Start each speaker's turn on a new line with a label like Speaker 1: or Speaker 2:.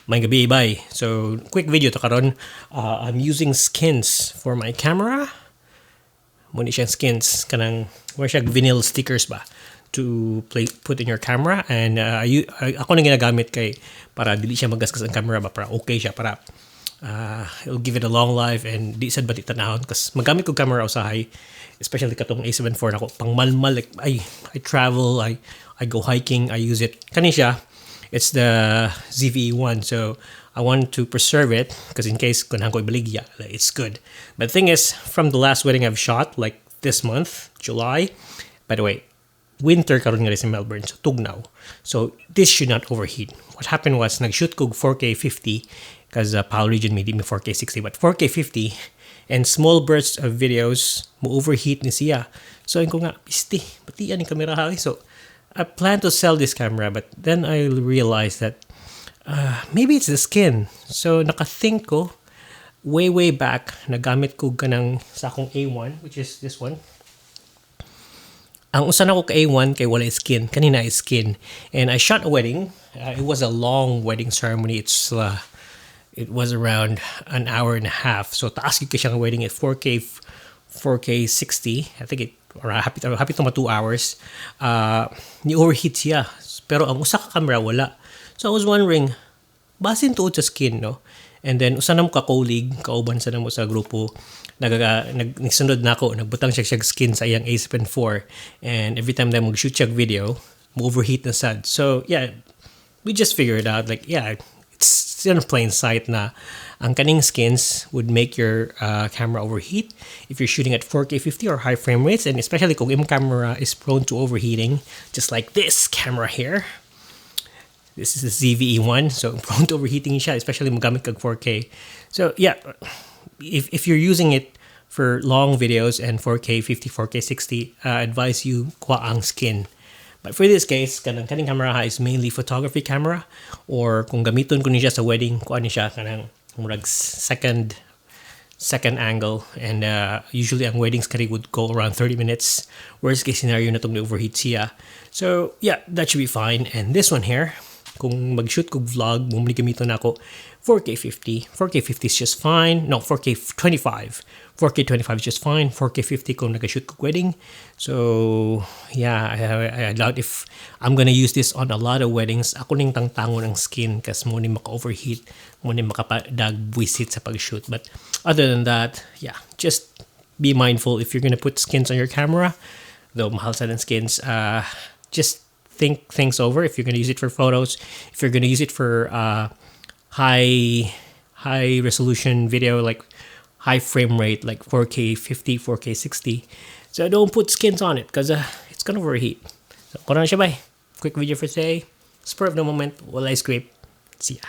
Speaker 1: May gabi bay. So quick video to karon. I'm using skins for my camera. Muna siyang skins kanang wala siya vinyl stickers ba to put in your camera, and ako nang ginagamit kay para dili siya magasgas ang camera ba, para okay siya, para it'll give it a long life and di sad batik tanahon kasi magamit ko camera usahay, especially katong A7 IV nako pang malmal, like I travel, I go hiking, I use it kani siya. It's the ZVE1, so I want to preserve it because in case kunang ko ibaligya, it's good. But the thing is, from the last wedding I've shot, like this month, July, by the way, winter karon nga sa Melbourne, so tugnaw. So this should not overheat. What happened was, nag-shoot ko 4K 50 because PAL region may di me 4K 60, but 4K 50 and small bursts of videos mo overheat ni siya. So yun ko nga, pisti, pati yan yung cameraha. So I plan to sell this camera, but then I realized that maybe it's the skin. So nakathink ko, way back, nagamit ko ganang sa akong A1, which is this one. Ang usan ako ka A1 kay wala skin, kanina is skin. And I shot a wedding. It was a long wedding ceremony. It was around an hour and a half. So taas ko siyang wedding at 4K 60. I think happy to 2 hours. Ni overheat siya. Pero ang usa ka camera wala. So I was wondering, basin tuod sa skin, no? And then usa na mo ka colleague, kauban sa namo sa grupo, nagsunod na ako, nagbutang siya skin sa iyang A7 IV, and every time na mag-shoot siya video, mo-overheat na sad. So yeah, we just figured out, like, yeah, it's in plain sight na ang kaning skins would make your camera overheat if you're shooting at 4K 50 or high frame rates, and especially kung yung camera is prone to overheating, just like this camera here. This is the ZVE1, so prone to overheating siya, especially magamit kag 4K. So yeah, if you're using it for long videos and 4K 50, 4K 60, advise you kuha ang skin. But for this case, kaning camera is mainly photography camera, or kung gamiton ko niya sa wedding, kuha ni siya kanang murag second angle, and usually ang weddings kari would go around 30 minutes. Worst case scenario na itong overheat siya. So yeah, that should be fine. And this one here, kung mag-shoot ko vlog, bumili gamiton ako 4K 50. 4K 50 is just fine. No, 4K 25. 4K 25 is just fine. 4K 50 kung nag-shoot ko wedding. So yeah, I doubt if I'm gonna use this on a lot of weddings. Ako ning tangtangon ang skin kasi mo ni maka-overheat, mo ni makapadag buisit sa pag-shoot. But other than that, yeah, just be mindful if you're gonna put skins on your camera. Though mahal sa ng skins, just think things over if you're going to use it for photos, if you're going to use it for high resolution video, like high frame rate, like 4K 50, 4K 60. So don't put skins on it because it's going to overheat. So, kung na siya bay. Quick video for today. Spur of the moment. Walay script. See ya.